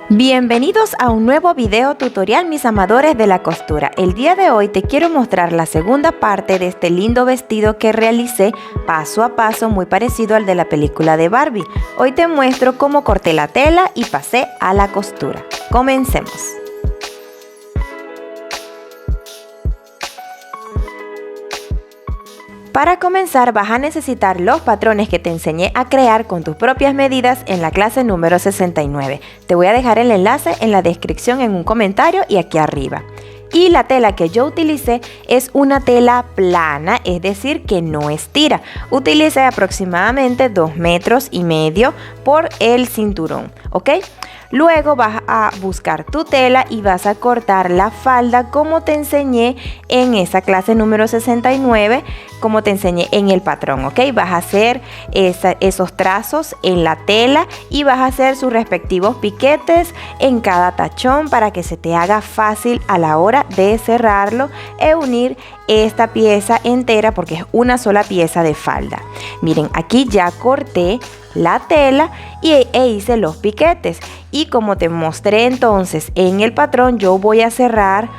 Bienvenidos a un nuevo video tutorial, mis amadores de la costura. El día de hoy te quiero mostrar la segunda parte de este lindo vestido que realicé paso a paso, muy parecido al de la película de Barbie. Hoy te muestro cómo corté la tela y pasé a la costura. Comencemos. Para comenzar vas a necesitar los patrones que te enseñé a crear con tus propias medidas en la clase número 69. Te voy a dejar el enlace en la descripción, en un comentario y aquí arriba. Y la tela que yo utilicé es una tela plana, es decir que no estira. Utilicé aproximadamente 2,5 metros por el cinturón, ¿ok? Luego vas a buscar tu tela y vas a cortar la falda como te enseñé en esa clase número 69, como te enseñé en el patrón, ¿ok? Vas a hacer esos trazos en la tela y vas a hacer sus respectivos piquetes en cada tachón para que se te haga fácil a la hora de cerrarlo e unir esta pieza entera, porque es una sola pieza de falda. Miren, aquí ya corté la tela e hice los piquetes, y como te mostré entonces en el patrón, yo voy a cerrar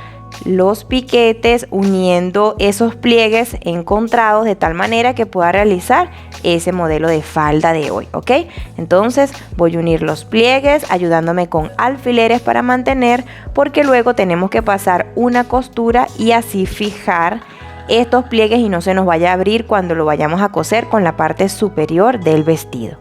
los piquetes uniendo esos pliegues encontrados de tal manera que pueda realizar ese modelo de falda de hoy, ¿ok? Entonces voy a unir los pliegues ayudándome con alfileres para mantener, porque luego tenemos que pasar una costura y así fijar estos pliegues y no se nos vaya a abrir cuando lo vayamos a coser con la parte superior del vestido.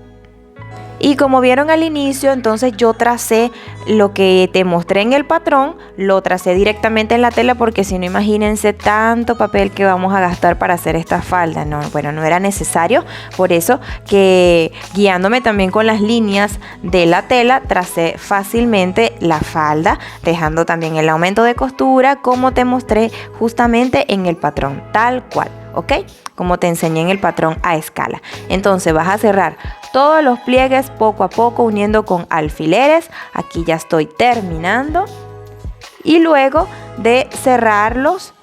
Y como vieron al inicio, entonces yo tracé lo que te mostré en el patrón, lo tracé directamente en la tela, porque si no, imagínense tanto papel que vamos a gastar para hacer esta falda. No, bueno, no era necesario. Por eso que, guiándome también con las líneas de la tela, tracé fácilmente la falda, dejando también el aumento de costura como te mostré justamente en el patrón, tal cual, ¿ok? Como te enseñé en el patrón a escala. Entonces vas a cerrar todos los pliegues poco a poco uniendo con alfileres. Aquí ya estoy terminando. Y luego de cerrarlos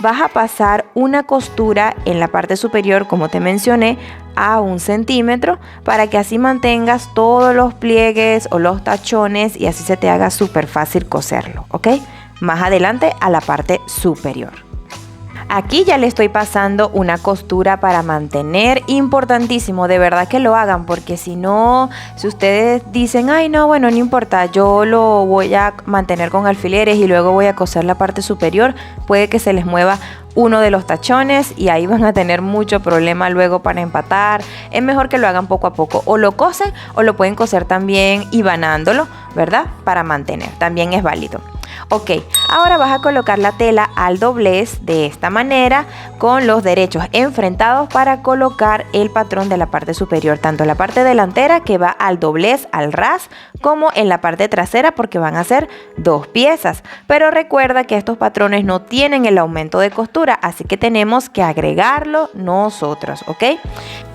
vas a pasar una costura en la parte superior, como te mencioné, a 1 centímetro, para que así mantengas todos los pliegues o los tachones y así se te haga súper fácil coserlo, ¿ok? Más adelante a la parte superior. Aquí ya le estoy pasando una costura para mantener, importantísimo, de verdad que lo hagan, porque si no, si ustedes dicen, ay no, bueno, no importa, yo lo voy a mantener con alfileres y luego voy a coser la parte superior, puede que se les mueva uno de los tachones y ahí van a tener mucho problema luego para empatar. Es mejor que lo hagan poco a poco, o lo cosen o lo pueden coser también hibanándolo, ¿verdad? Para mantener, también es válido. Ok, ahora vas a colocar la tela al doblez de esta manera, con los derechos enfrentados, para colocar el patrón de la parte superior, tanto en la parte delantera, que va al doblez, al ras, como en la parte trasera, porque van a ser 2 piezas. Pero recuerda que estos patrones no tienen el aumento de costura, así que tenemos que agregarlo nosotros, ¿ok?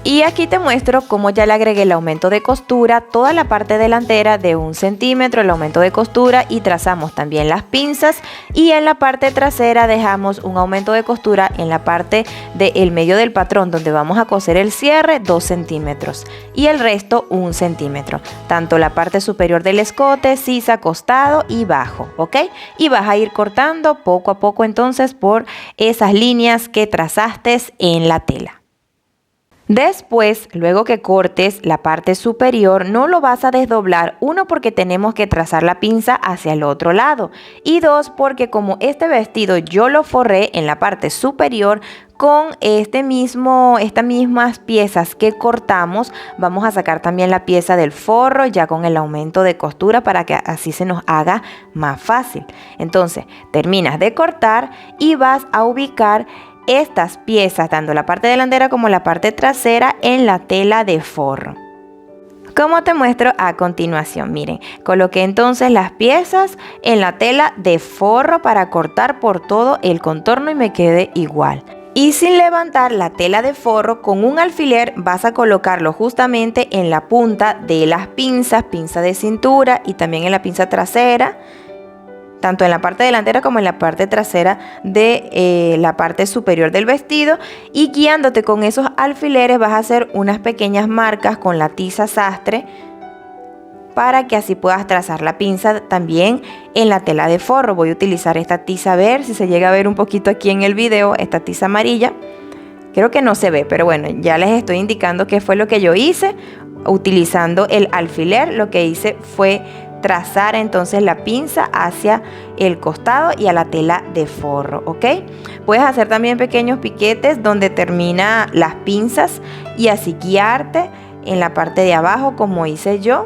Y aquí te muestro cómo ya le agregué el aumento de costura, toda la parte delantera de 1 centímetro, el aumento de costura, y trazamos también las pinzas, y en la parte trasera dejamos un aumento de costura en la parte del medio del patrón donde vamos a coser el cierre, 2 centímetros, y el resto 1 centímetro, tanto la parte superior del escote, sisa, costado y bajo, ¿ok? Y vas a ir cortando poco a poco entonces por esas líneas que trazaste en la tela. Después, luego que cortes la parte superior, no lo vas a desdoblar. 1, porque tenemos que trazar la pinza hacia el otro lado. Y 2, porque como este vestido yo lo forré en la parte superior con estas mismas piezas que cortamos, vamos a sacar también la pieza del forro ya con el aumento de costura, para que así se nos haga más fácil. Entonces, terminas de cortar y vas a ubicar estas piezas, tanto la parte delantera como la parte trasera, en la tela de forro, como te muestro a continuación. Miren, coloqué entonces las piezas en la tela de forro para cortar por todo el contorno y me quede igual. Y sin levantar la tela de forro, con un alfiler vas a colocarlo justamente en la punta de las pinzas, pinza de cintura, y también en la pinza trasera, tanto en la parte delantera como en la parte trasera de la parte superior del vestido, y guiándote con esos alfileres vas a hacer unas pequeñas marcas con la tiza sastre para que así puedas trazar la pinza también en la tela de forro. Voy a utilizar esta tiza, a ver si se llega a ver un poquito aquí en el video, esta tiza amarilla. Creo que no se ve, pero bueno, ya les estoy indicando qué fue lo que yo hice. Utilizando el alfiler, lo que hice fue trazar entonces la pinza hacia el costado y a la tela de forro, ¿ok? Puedes hacer también pequeños piquetes donde termina las pinzas y así guiarte en la parte de abajo como hice yo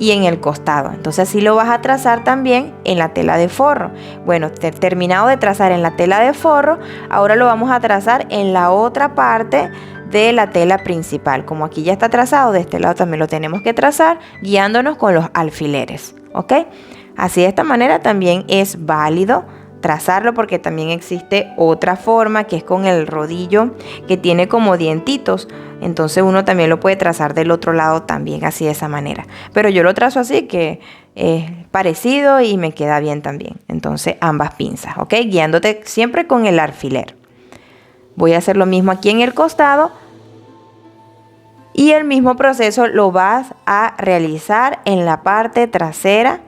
y en el costado. Entonces así lo vas a trazar también en la tela de forro. Bueno, terminado de trazar en la tela de forro, ahora lo vamos a trazar en la otra parte de la tela principal. Como aquí ya está trazado, de este lado también lo tenemos que trazar guiándonos con los alfileres, ¿ok? Así de esta manera también es válido trazarlo, porque también existe otra forma que es con el rodillo que tiene como dientitos. Entonces uno también lo puede trazar del otro lado también así de esa manera. Pero yo lo trazo así, que es parecido y me queda bien también. Entonces ambas pinzas, ¿ok? Guiándote siempre con el alfiler. Voy a hacer lo mismo aquí en el costado y el mismo proceso lo vas a realizar en la parte trasera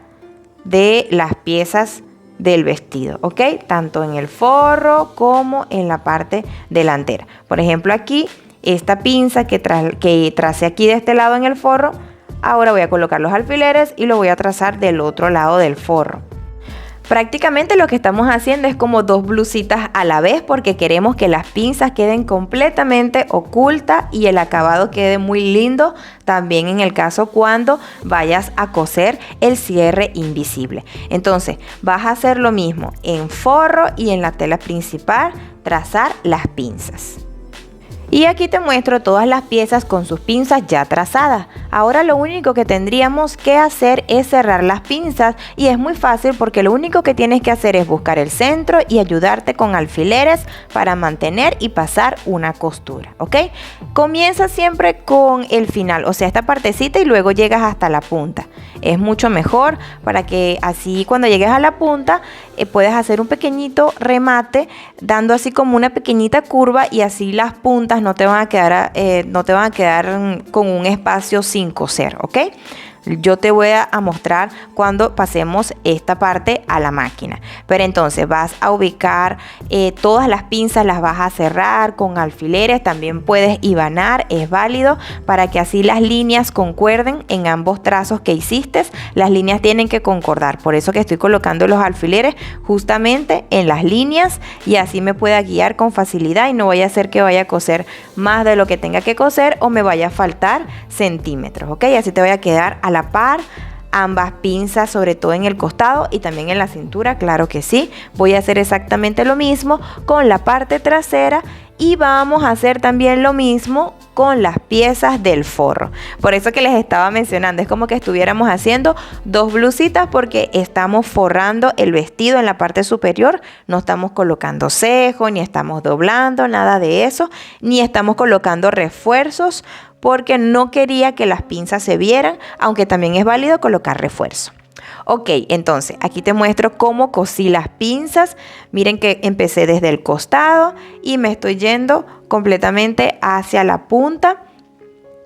de las piezas del vestido, ¿ok? Tanto en el forro como en la parte delantera. Por ejemplo, aquí esta pinza que tracé aquí de este lado en el forro, ahora voy a colocar los alfileres y lo voy a trazar del otro lado del forro. Prácticamente lo que estamos haciendo es como dos blusitas a la vez, porque queremos que las pinzas queden completamente ocultas y el acabado quede muy lindo también en el caso cuando vayas a coser el cierre invisible. Entonces vas a hacer lo mismo en forro y en la tela principal, trazar las pinzas. Y aquí te muestro todas las piezas con sus pinzas ya trazadas. Ahora lo único que tendríamos que hacer es cerrar las pinzas, y es muy fácil porque lo único que tienes que hacer es buscar el centro y ayudarte con alfileres para mantener y pasar una costura, ¿ok? Comienza siempre con el final, o sea, esta partecita, y luego llegas hasta la punta. Es mucho mejor para que así cuando llegues a la punta puedes hacer un pequeñito remate dando así como una pequeñita curva, y así las puntas no te van a quedar con un espacio sin coser, ¿ok? Yo te voy a mostrar cuando pasemos esta parte a la máquina. Pero entonces vas a ubicar todas las pinzas, las vas a cerrar con alfileres. También puedes hibanar, es válido, para que así las líneas concuerden en ambos trazos que hiciste. Las líneas tienen que concordar, por eso que estoy colocando los alfileres justamente en las líneas, y así me pueda guiar con facilidad y no vaya a ser que vaya a coser más de lo que tenga que coser o me vaya a faltar centímetros, ¿ok? Así te vaya a quedar a la par ambas pinzas, sobre todo en el costado y también en la cintura, claro que sí. Voy a hacer exactamente lo mismo con la parte trasera, y vamos a hacer también lo mismo con las piezas del forro. Por eso que les estaba mencionando, es como que estuviéramos haciendo dos blusitas, porque estamos forrando el vestido en la parte superior. No estamos colocando cejo, ni estamos doblando, nada de eso, ni estamos colocando refuerzos, porque no quería que las pinzas se vieran, aunque también es válido colocar refuerzo. Ok, entonces aquí te muestro cómo cosí las pinzas. Miren que empecé desde el costado y me estoy yendo completamente hacia la punta.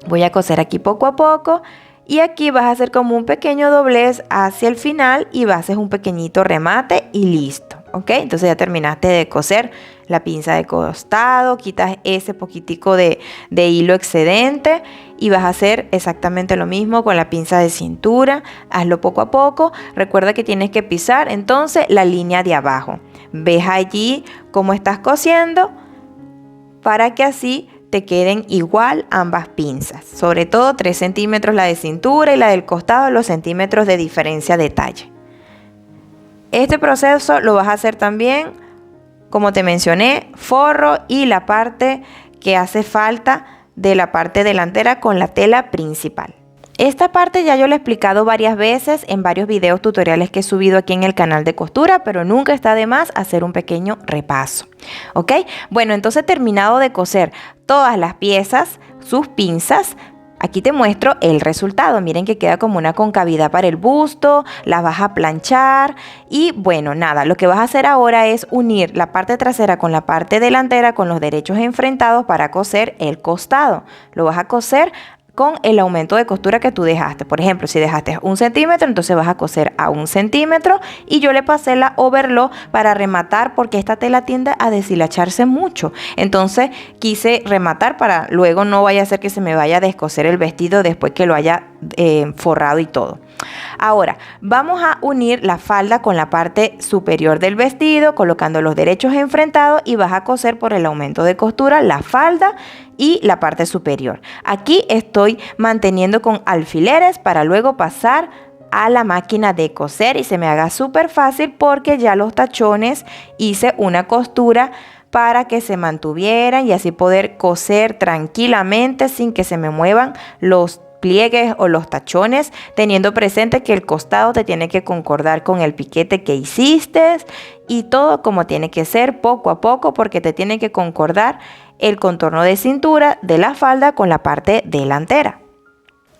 Voy a coser aquí poco a poco, y aquí vas a hacer como un pequeño doblez hacia el final y vas a hacer un pequeñito remate y listo. ¿Ok? Entonces ya terminaste de coser la pinza de costado, quitas ese poquitico de hilo excedente y vas a hacer exactamente lo mismo con la pinza de cintura. Hazlo poco a poco. Recuerda que tienes que pisar entonces la línea de abajo. Ves allí cómo estás cosiendo para que así te queden igual ambas pinzas. Sobre todo 3 centímetros la de cintura y la del costado, los centímetros de diferencia de talla. Este proceso lo vas a hacer también, como te mencioné, forro y la parte que hace falta de la parte delantera con la tela principal. Esta parte ya yo lo he explicado varias veces en varios videos tutoriales que he subido aquí en el canal de costura, pero nunca está de más hacer un pequeño repaso. ¿Ok? Bueno, entonces terminado de coser todas las piezas, sus pinzas, aquí te muestro el resultado. Miren que queda como una concavidad para el busto, las vas a planchar y bueno, nada, lo que vas a hacer ahora es unir la parte trasera con la parte delantera con los derechos enfrentados para coser el costado. Lo vas a coser con el aumento de costura que tú dejaste. Por ejemplo, si dejaste 1 centímetro, entonces vas a coser a 1 centímetro, y yo le pasé la overlock para rematar porque esta tela tiende a deshilacharse mucho. Entonces quise rematar para luego no vaya a ser que se me vaya a descoser el vestido después que lo haya forrado y todo. Ahora vamos a unir la falda con la parte superior del vestido, colocando los derechos enfrentados, y vas a coser por el aumento de costura la falda y la parte superior. Aquí estoy manteniendo con alfileres para luego pasar a la máquina de coser y se me haga súper fácil, porque ya los tachones hice una costura para que se mantuvieran y así poder coser tranquilamente sin que se me muevan los pliegues o los tachones, teniendo presente que el costado te tiene que concordar con el piquete que hiciste, y todo como tiene que ser poco a poco, porque te tiene que concordar el contorno de cintura de la falda con la parte delantera.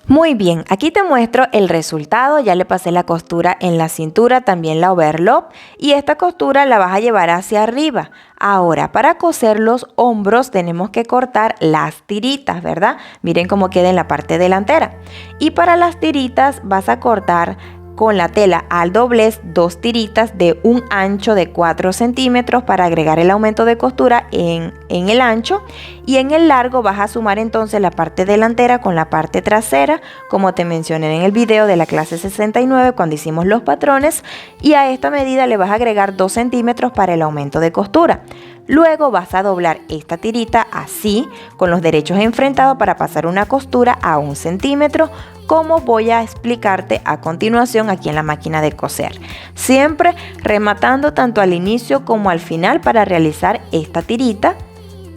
Muy bien, aquí te muestro el resultado. Ya le pasé la costura en la cintura, también la overlock, y esta costura la vas a llevar hacia arriba. Ahora, para coser los hombros tenemos que cortar las tiritas, ¿verdad? Miren cómo queda en la parte delantera. Y para las tiritas vas a cortar con la tela al doblez 2 tiritas de un ancho de 4 centímetros para agregar el aumento de costura en el ancho, y en el largo vas a sumar entonces la parte delantera con la parte trasera, como te mencioné en el video de la clase 69 cuando hicimos los patrones, y a esta medida le vas a agregar 2 centímetros para el aumento de costura. Luego vas a doblar esta tirita así, con los derechos enfrentados, para pasar una costura a 1 centímetro, como voy a explicarte a continuación aquí en la máquina de coser. Siempre rematando tanto al inicio como al final para realizar esta tirita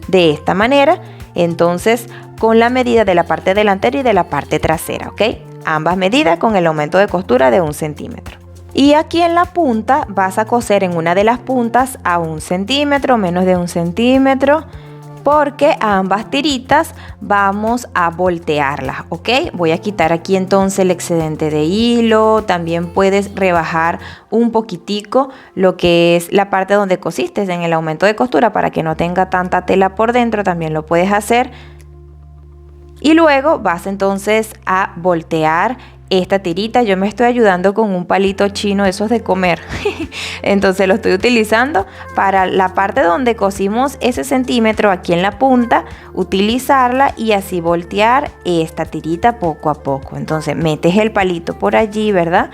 de esta manera. Entonces, con la medida de la parte delantera y de la parte trasera, ¿ok? Ambas medidas con el aumento de costura de 1 centímetro. Y aquí en la punta vas a coser en una de las puntas a 1 centímetro, menos de 1 centímetro, porque a ambas tiritas vamos a voltearlas, ¿ok? Voy a quitar aquí entonces el excedente de hilo. También puedes rebajar un poquitico lo que es la parte donde cosiste en el aumento de costura para que no tenga tanta tela por dentro, también lo puedes hacer. Y luego vas entonces a voltear esta tirita. Yo me estoy ayudando con un palito chino, esos de comer. Entonces lo estoy utilizando para la parte donde cosimos ese centímetro aquí en la punta, utilizarla y así voltear esta tirita poco a poco. Entonces metes el palito por allí, ¿verdad?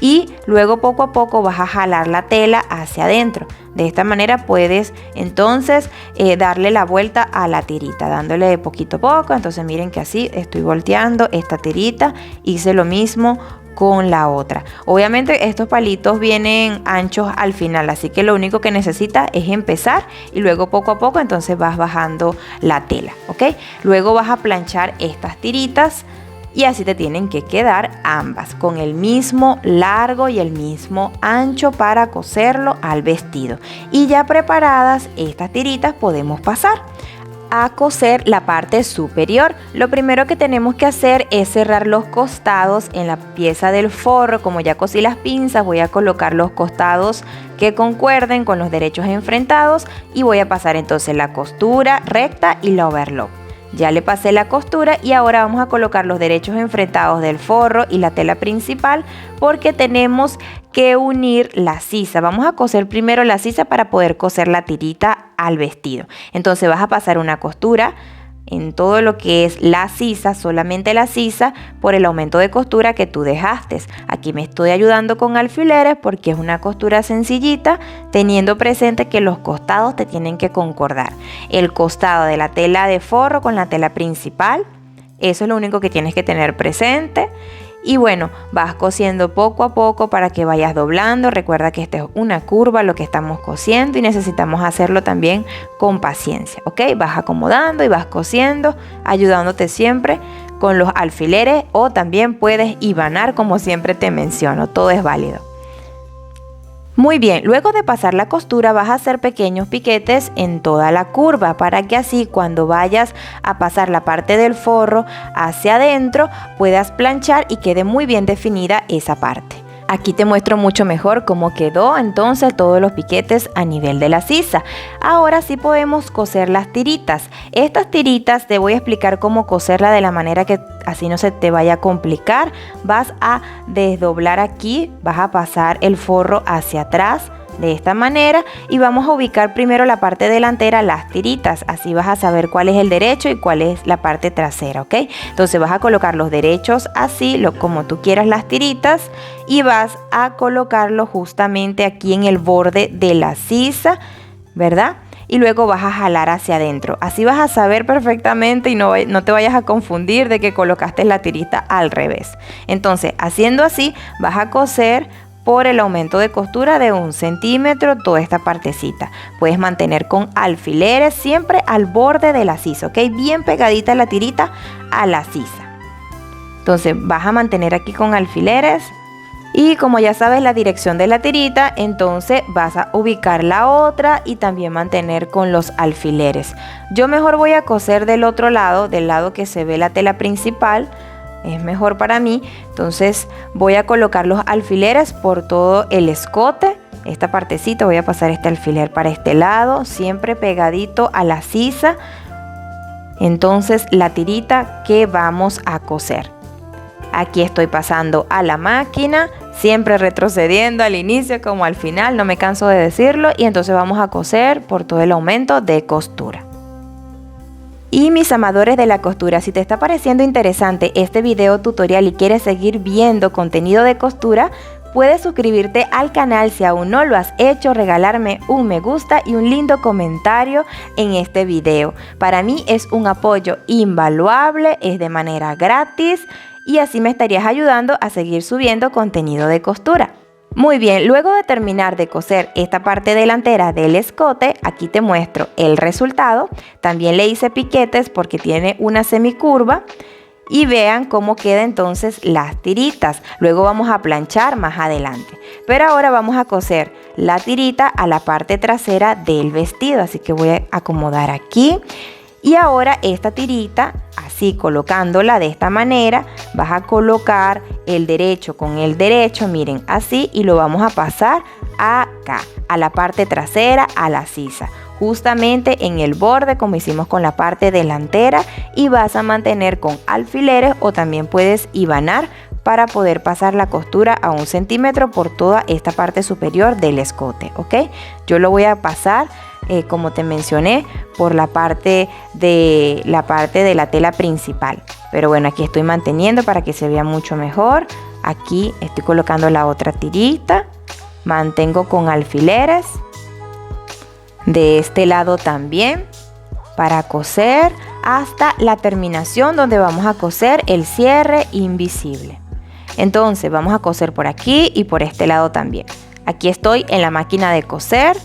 Y luego poco a poco vas a jalar la tela hacia adentro. De esta manera puedes entonces darle la vuelta a la tirita, dándole de poquito a poco. Entonces miren que así estoy volteando esta tirita. Hice lo mismo con la otra. Obviamente estos palitos vienen anchos al final, así que lo único que necesitas es empezar y luego poco a poco entonces vas bajando la tela, ¿ok? Luego vas a planchar estas tiritas. Y así te tienen que quedar ambas, con el mismo largo y el mismo ancho para coserlo al vestido. Y ya preparadas estas tiritas podemos pasar a coser la parte superior. Lo primero que tenemos que hacer es cerrar los costados en la pieza del forro. Como ya cosí las pinzas, voy a colocar los costados que concuerden con los derechos enfrentados y voy a pasar entonces la costura recta y la overlock. Ya le pasé la costura y ahora vamos a colocar los derechos enfrentados del forro y la tela principal, porque tenemos que unir la sisa. Vamos a coser primero la sisa para poder coser la tirita al vestido. Entonces vas a pasar una costura en todo lo que es la sisa, solamente la sisa, por el aumento de costura que tú dejaste. Aquí me estoy ayudando con alfileres porque es una costura sencillita, teniendo presente que los costados te tienen que concordar. El costado de la tela de forro con la tela principal, eso es lo único que tienes que tener presente. Y bueno, vas cosiendo poco a poco para que vayas doblando. Recuerda que esta es una curva lo que estamos cosiendo y necesitamos hacerlo también con paciencia, ¿ok? Vas acomodando y vas cosiendo, ayudándote siempre con los alfileres, o también puedes hibanar, como siempre te menciono, todo es válido. Muy bien, luego de pasar la costura vas a hacer pequeños piquetes en toda la curva para que así cuando vayas a pasar la parte del forro hacia adentro puedas planchar y quede muy bien definida esa parte. Aquí te muestro mucho mejor cómo quedó entonces todos los piquetes a nivel de la sisa. Ahora sí podemos coser las tiritas. Estas tiritas te voy a explicar cómo coserla de la manera que así no se te vaya a complicar. Vas a desdoblar aquí, vas a pasar el forro hacia atrás de esta manera y vamos a ubicar primero la parte delantera, las tiritas. Así vas a saber cuál es el derecho y cuál es la parte trasera, ¿ok? Entonces vas a colocar los derechos así, como tú quieras las tiritas, y vas a colocarlo justamente aquí en el borde de la sisa, ¿verdad? Y luego vas a jalar hacia adentro. Así vas a saber perfectamente y no te vayas a confundir de que colocaste la tirita al revés. Entonces, haciendo así, vas a coser por el aumento de costura de 1 centímetro toda esta partecita. Puedes mantener con alfileres siempre al borde de la sisa, ¿ok? Bien pegadita la tirita a la sisa. Entonces vas a mantener aquí con alfileres y como ya sabes la dirección de la tirita, entonces vas a ubicar la otra y también mantener con los alfileres. Yo mejor voy a coser del otro lado, del lado que se ve la tela principal. Es mejor para mí, entonces voy a colocar los alfileres por todo el escote. Esta partecita voy a pasar este alfiler para este lado, siempre pegadito a la sisa. Entonces la tirita que vamos a coser. Aquí estoy pasando a la máquina, siempre retrocediendo al inicio como al final, no me canso de decirlo. Y entonces vamos a coser por todo el aumento de costura. Y mis amadores de la costura, si te está pareciendo interesante este video tutorial y quieres seguir viendo contenido de costura, puedes suscribirte al canal si aún no lo has hecho, regalarme un me gusta y un lindo comentario en este video. Para mí es un apoyo invaluable, es de manera gratis y así me estarías ayudando a seguir subiendo contenido de costura. Muy bien, luego de terminar de coser esta parte delantera del escote, aquí te muestro el resultado. También le hice piquetes porque tiene una semicurva y vean cómo quedan entonces las tiritas. Luego vamos a planchar más adelante. Pero ahora vamos a coser la tirita a la parte trasera del vestido, así que voy a acomodar aquí. Y ahora esta tirita, así colocándola de esta manera, vas a colocar el derecho con el derecho, miren, así, y lo vamos a pasar acá, a la parte trasera, a la sisa, justamente en el borde como hicimos con la parte delantera, y vas a mantener con alfileres o también puedes hibanar para poder pasar la costura a 1 centímetro por toda esta parte superior del escote, ¿ok? Yo lo voy a pasar como te mencioné, por la parte de la tela principal. Pero bueno, aquí estoy manteniendo para que se vea mucho mejor. Aquí estoy colocando la otra tirita. Mantengo con alfileres. De este lado también. Para coser hasta la terminación donde vamos a coser el cierre invisible. Entonces vamos a coser por aquí y por este lado también. Aquí estoy en la máquina de coser,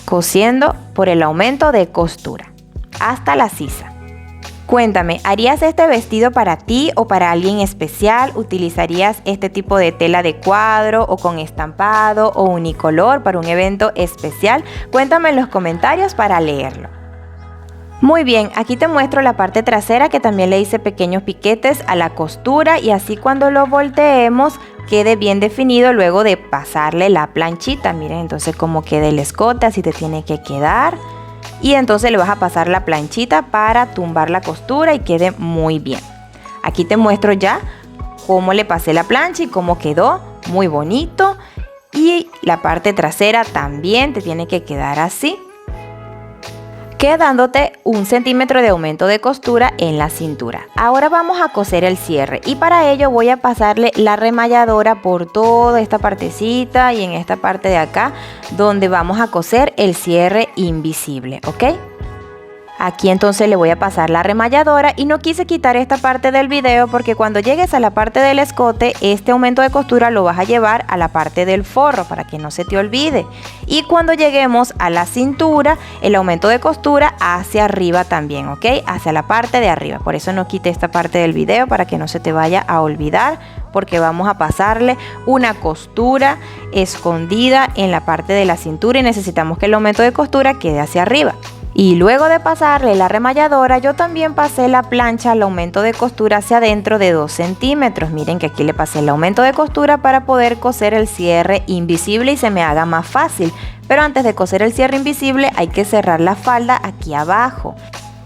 cosiendo por el aumento de costura hasta la sisa. Cuéntame, ¿harías este vestido para ti o para alguien especial? ¿Utilizarías este tipo de tela de cuadro o con estampado o unicolor para un evento especial? Cuéntame en los comentarios para leerlo. Muy bien, aquí te muestro la parte trasera que también le hice pequeños piquetes a la costura y así cuando lo volteemos quede bien definido luego de pasarle la planchita. Miren entonces cómo queda el escote, así te tiene que quedar. Y entonces le vas a pasar la planchita para tumbar la costura y quede muy bien. Aquí te muestro ya cómo le pasé la plancha y cómo quedó, muy bonito. Y la parte trasera también te tiene que quedar así, quedándote 1 centímetro de aumento de costura en la cintura. Ahora vamos a coser el cierre y para ello voy a pasarle la remalladora por toda esta partecita y en esta parte de acá donde vamos a coser el cierre invisible, ¿ok? Aquí entonces le voy a pasar la remalladora y no quise quitar esta parte del video porque cuando llegues a la parte del escote, este aumento de costura lo vas a llevar a la parte del forro para que no se te olvide. Y cuando lleguemos a la cintura, el aumento de costura hacia arriba también, ¿ok? Hacia la parte de arriba. Por eso no quité esta parte del video para que no se te vaya a olvidar, porque vamos a pasarle una costura escondida en la parte de la cintura y necesitamos que el aumento de costura quede hacia arriba. Y luego de pasarle la remalladora, yo también pasé la plancha al aumento de costura hacia adentro de 2 centímetros. Miren que aquí le pasé el aumento de costura para poder coser el cierre invisible y se me haga más fácil. Pero antes de coser el cierre invisible hay que cerrar la falda aquí abajo.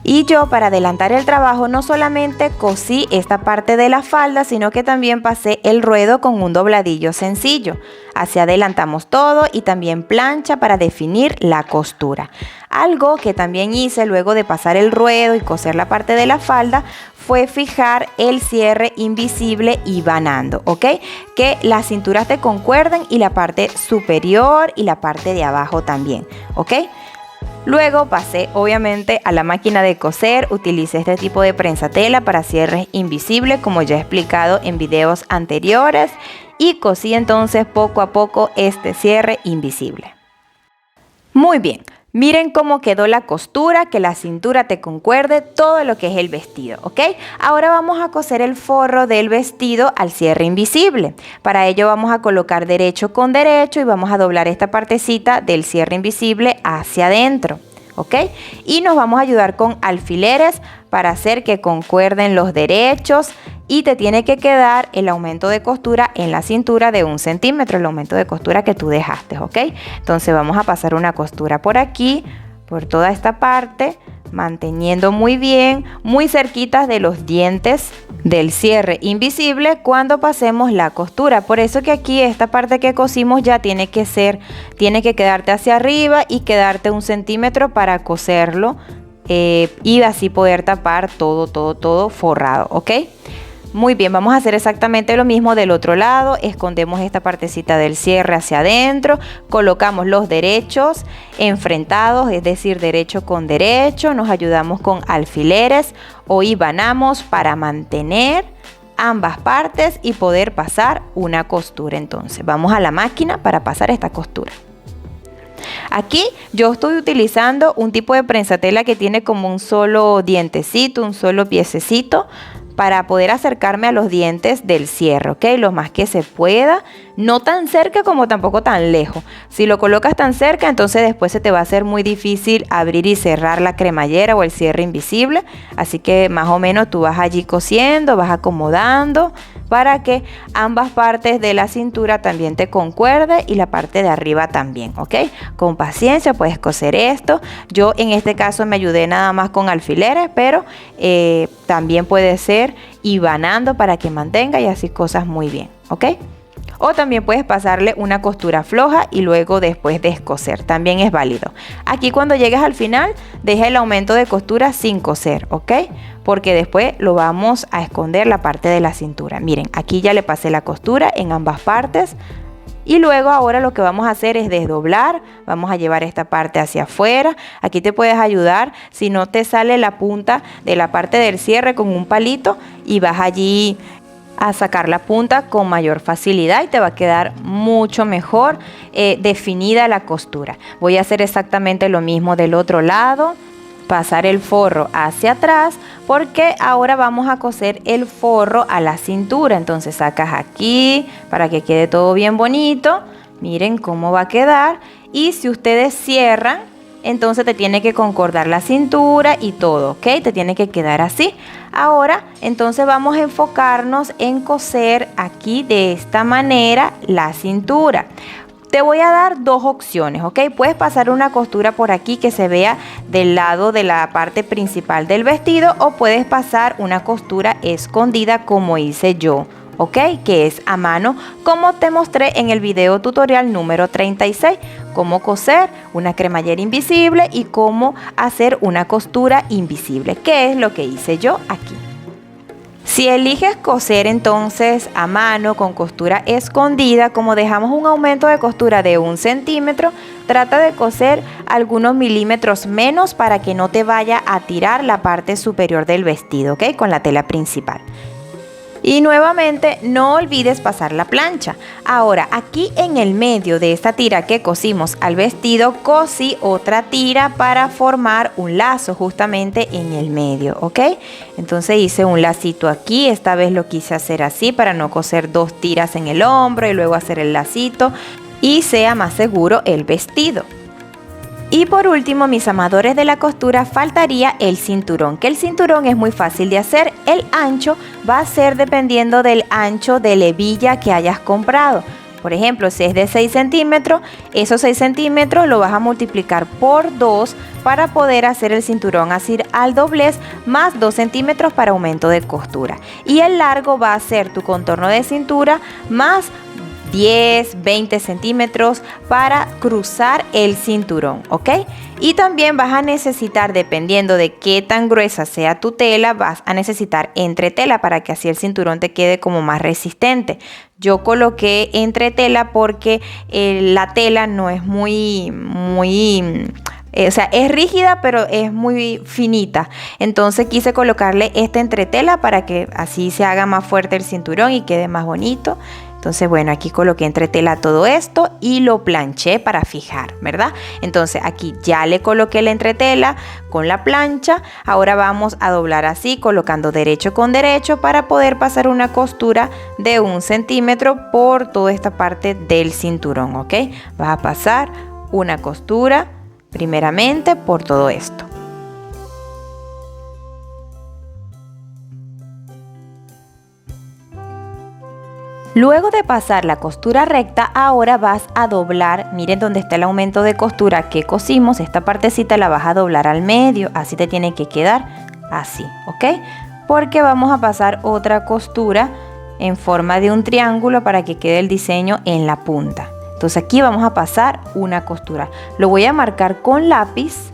Y yo, para adelantar el trabajo, no solamente cosí esta parte de la falda, sino que también pasé el ruedo con un dobladillo sencillo. Así adelantamos todo y también plancha para definir la costura. Algo que también hice luego de pasar el ruedo y coser la parte de la falda fue fijar el cierre invisible hilvanando, ¿ok? Que las cinturas te concuerden y la parte superior y la parte de abajo también, ¿ok? Luego pasé obviamente a la máquina de coser, utilicé este tipo de prensatela para cierres invisibles como ya he explicado en videos anteriores y cosí entonces poco a poco este cierre invisible. Muy bien, miren cómo quedó la costura, que la cintura te concuerde todo lo que es el vestido, ¿ok? Ahora vamos a coser el forro del vestido al cierre invisible. Para ello vamos a colocar derecho con derecho y vamos a doblar esta partecita del cierre invisible hacia adentro, ¿ok? Y nos vamos a ayudar con alfileres para hacer que concuerden los derechos y te tiene que quedar el aumento de costura en la cintura de 1 centímetro, el aumento de costura que tú dejaste, ¿ok? Entonces vamos a pasar una costura por aquí, por toda esta parte, manteniendo muy bien, muy cerquitas de los dientes del cierre invisible cuando pasemos la costura. Por eso que aquí esta parte que cosimos ya tiene que quedarte hacia arriba y quedarte 1 centímetro para coserlo y así poder tapar todo forrado, ¿ok? Muy bien, vamos a hacer exactamente lo mismo del otro lado. Escondemos esta partecita del cierre hacia adentro, colocamos los derechos enfrentados, es decir, derecho con derecho, nos ayudamos con alfileres o hilvanamos para mantener ambas partes y poder pasar una costura. Entonces vamos a la máquina para pasar esta costura. Aquí yo estoy utilizando un tipo de prensatela que tiene como un solo dientecito, un solo piececito, para poder acercarme a los dientes del cierre, ¿ok? Lo más que se pueda, no tan cerca como tampoco tan lejos. Si lo colocas tan cerca, entonces después se te va a hacer muy difícil abrir y cerrar la cremallera o el cierre invisible. Así que más o menos tú vas allí cosiendo, vas acomodando para que ambas partes de la cintura también te concuerde y la parte de arriba también, ¿ok? Con paciencia puedes coser esto. Yo en este caso me ayudé nada más con alfileres, pero también puede ser hilvanando para que mantenga y así cosas muy bien, ¿ok? O también puedes pasarle una costura floja y luego después descoser, también es válido. Aquí cuando llegues al final, deja el aumento de costura sin coser, ¿ok? Porque después lo vamos a esconder la parte de la cintura. Miren, aquí ya le pasé la costura en ambas partes. Y luego ahora lo que vamos a hacer es desdoblar, vamos a llevar esta parte hacia afuera. Aquí te puedes ayudar si no te sale la punta de la parte del cierre con un palito y vas allí a sacar la punta con mayor facilidad y te va a quedar mucho mejor definida la costura. Voy a hacer exactamente lo mismo del otro lado. Pasar el forro hacia atrás porque ahora vamos a coser el forro a la cintura. Entonces sacas aquí para que quede todo bien bonito. Miren cómo va a quedar. Y si ustedes cierran, entonces te tiene que concordar la cintura y todo, ¿ok? Te tiene que quedar así. Ahora, entonces vamos a enfocarnos en coser aquí de esta manera la cintura. Te voy a dar dos opciones, ¿ok? Puedes pasar una costura por aquí que se vea del lado de la parte principal del vestido o puedes pasar una costura escondida como hice yo, ¿ok? Que es a mano, como te mostré en el video tutorial número 36, cómo coser una cremallera invisible y cómo hacer una costura invisible, que es lo que hice yo aquí. Si eliges coser entonces a mano con costura escondida, como dejamos un aumento de costura de 1 centímetro, trata de coser algunos milímetros menos para que no te vaya a tirar la parte superior del vestido, ¿ok? Con la tela principal. Y nuevamente no olvides pasar la plancha. Ahora aquí en el medio de esta tira que cosimos al vestido, cosí otra tira para formar un lazo justamente en el medio, ¿ok? Entonces hice un lacito aquí, esta vez lo quise hacer así para no coser dos tiras en el hombro y luego hacer el lacito y sea más seguro el vestido. Y por último, mis amadores de la costura, faltaría el cinturón, que el cinturón es muy fácil de hacer. El ancho va a ser dependiendo del ancho de la hebilla que hayas comprado. Por ejemplo, si es de 6 centímetros, esos 6 centímetros lo vas a multiplicar por 2 para poder hacer el cinturón así al doblez, más 2 centímetros para aumento de costura. Y el largo va a ser tu contorno de cintura más 10, 20 centímetros para cruzar el cinturón, ¿ok? Y también vas a necesitar, dependiendo de qué tan gruesa sea tu tela, vas a necesitar entretela para que así el cinturón te quede como más resistente. Yo coloqué entretela porque la tela no es o sea, es rígida, pero es muy finita. Entonces quise colocarle esta entretela para que así se haga más fuerte el cinturón y quede más bonito. Entonces, bueno, aquí coloqué entretela todo esto y lo planché para fijar, ¿verdad? Entonces aquí ya le coloqué la entretela con la plancha. Ahora vamos a doblar así, colocando derecho con derecho para poder pasar una costura de 1 centímetro por toda esta parte del cinturón, ¿ok? Vas a pasar una costura primeramente por todo esto. Luego de pasar la costura recta, ahora vas a doblar, miren dónde está el aumento de costura que cosimos, esta partecita la vas a doblar al medio, así te tiene que quedar así, ¿ok? Porque vamos a pasar otra costura en forma de un triángulo para que quede el diseño en la punta. Entonces aquí vamos a pasar una costura, lo voy a marcar con lápiz,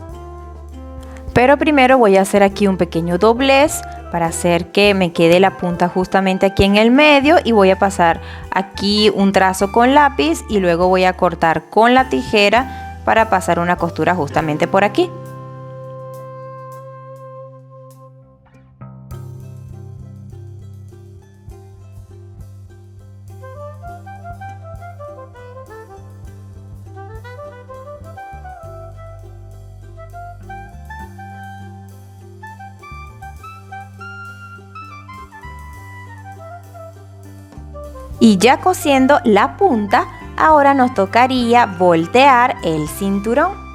pero primero voy a hacer aquí un pequeño doblez para hacer que me quede la punta justamente aquí en el medio, y voy a pasar aquí un trazo con lápiz y luego voy a cortar con la tijera para pasar una costura justamente por aquí. Y ya cosiendo la punta, ahora nos tocaría voltear el cinturón.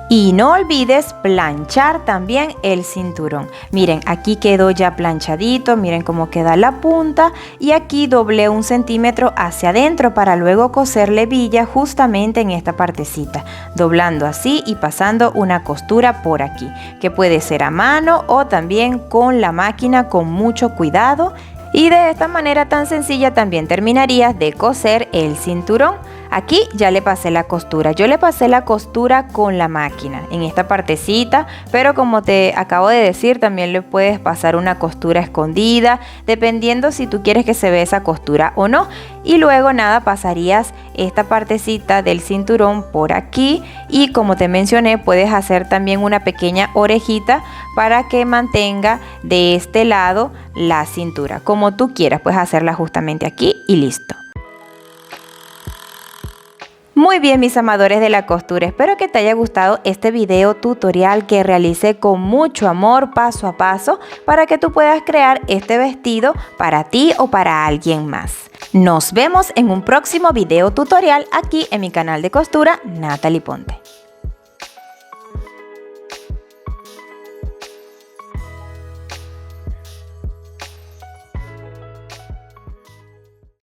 Y no olvides planchar también el cinturón. Miren, aquí quedó ya planchadito, miren cómo queda la punta, y aquí doblé 1 centímetro hacia adentro para luego coser la hebilla justamente en esta partecita, doblando así y pasando una costura por aquí, que puede ser a mano o también con la máquina con mucho cuidado. Y de esta manera tan sencilla también terminarías de coser el cinturón. Aquí ya le pasé la costura, yo le pasé la costura con la máquina en esta partecita, pero como te acabo de decir, también le puedes pasar una costura escondida, dependiendo si tú quieres que se vea esa costura o no. Y luego nada, pasarías esta partecita del cinturón por aquí, y como te mencioné, puedes hacer también una pequeña orejita para que mantenga de este lado la cintura. Como tú quieras, puedes hacerla justamente aquí y listo. Muy bien, mis amadores de la costura, espero que te haya gustado este video tutorial que realicé con mucho amor, paso a paso, para que tú puedas crear este vestido para ti o para alguien más. Nos vemos en un próximo video tutorial aquí en mi canal de costura, Natalie Ponte.